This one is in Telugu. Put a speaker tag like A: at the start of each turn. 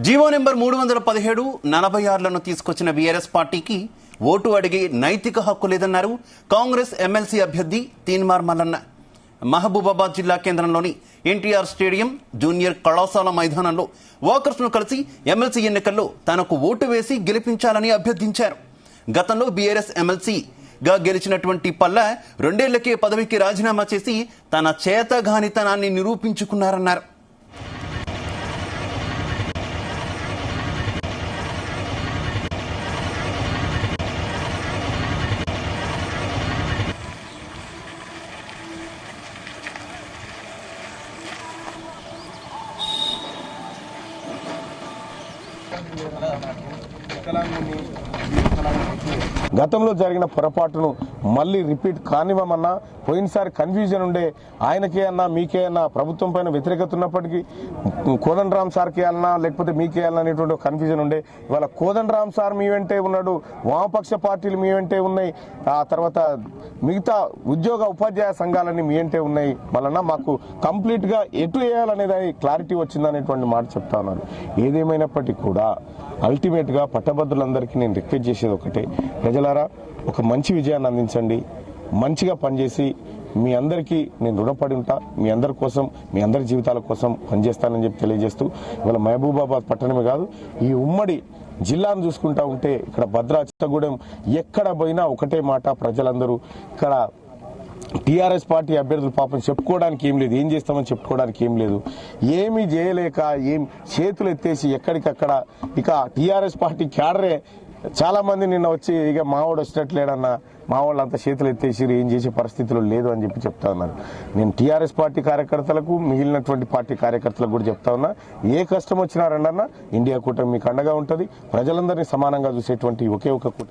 A: జీవో నెంబర్ 317 46లను తీసుకొచ్చిన బీఆర్ఎస్ పార్టీకి ఓటు అడిగే నైతిక హక్కు లేదన్నారు కాంగ్రెస్ ఎమ్మెల్సీ అభ్యర్థి తీన్మార్ మల్లన్న. మహబూబాబాద్ జిల్లా కేంద్రంలోని ఎన్టీఆర్ స్టేడియం జూనియర్ కళాశాల మైదానంలో వాకర్స్ ను కలిసి ఎమ్మెల్సీ ఎన్నికల్లో తనకు ఓటు వేసి గెలిపించాలని అభ్యర్థించారు. గతంలో బీఆర్ఎస్ ఎమ్మెల్సీగా గెలిచినటువంటి పల్ల 2 ఏళ్లకే పదవికి రాజీనామా చేసి తన చేతగానితనాన్ని నిరూపించుకున్నారన్నారు.
B: గతంలో జరిగిన పొరపాటును మళ్ళీ రిపీట్ కానివ్వమన్నా, పోయినసారి కన్ఫ్యూజన్ ఉండే ఆయనకే అన్నా మీకే అన్నా ప్రభుత్వం పైన వ్యతిరేకత ఉన్నప్పటికీ కోదండరామ్ సార్కి అన్నా లేకపోతే మీకే అన్నా అనేటువంటి కన్ఫ్యూజన్ ఉండే. ఇవాళ కోదండరామ్ సార్ మీ వెంటే ఉన్నాడు, వామపక్ష పార్టీలు మీ వెంటే ఉన్నాయి, ఆ తర్వాత మిగతా ఉద్యోగ ఉపాధ్యాయ సంఘాలన్నీ మీ వెంటే ఉన్నాయి. వలన మాకు కంప్లీట్ గా ఎటు వేయాలనేది క్లారిటీ వచ్చిందనేటువంటి మాట చెప్తా ఉన్నారు. ఏదేమైనప్పటికీ కూడా అల్టిమేట్ గా పట్టభద్రులందరికీ నేను రిక్వెస్ట్ చేసేది ఒకటే, ప్రజలారా ఒక మంచి విజయాన్ని అందించండి, మంచిగా పనిచేసి మీ అందరికీ నేను రుణపడి ఉంటా, మీ అందరి కోసం మీ అందరి జీవితాల కోసం పనిచేస్తానని చెప్పి తెలియజేస్తూ, ఇవాళ మహబూబాబాద్ పట్టణమే కాదు ఈ ఉమ్మడి జిల్లాను చూసుకుంటా ఉంటే ఇక్కడ భద్రాచలగూడెం ఎక్కడ పోయినా ఒకటే మాట, ప్రజలందరూ ఇక్కడ టీఆర్ఎస్ పార్టీ అభ్యర్థులు పాపం చెప్పుకోవడానికి ఏం లేదు, ఏం చేస్తామని చెప్పుకోవడానికి ఏం లేదు, ఏమీ చేయలేక ఏం చేతులు ఎత్తేసి ఎక్కడికక్కడ ఇక టీఆర్ఎస్ పార్టీ క్యాడరే చాలా మంది నిన్న వచ్చి ఇక మావాడు వచ్చినట్లేడన్నా, మా వాళ్ళు అంతా చేతులు ఎత్తేసి ఏం చేసే పరిస్థితులు లేదు అని చెప్పి చెప్తా ఉన్నారు. నేను టీఆర్ఎస్ పార్టీ కార్యకర్తలకు మిగిలినటువంటి పార్టీ కార్యకర్తలకు కూడా చెప్తా ఉన్నా, ఏ కష్టం వచ్చినా రండన్నా ఇండియా కూటమి మీకు అండగా ఉంటుంది, ప్రజలందరినీ సమానంగా చూసేటువంటి ఒకే ఒక కూటమి.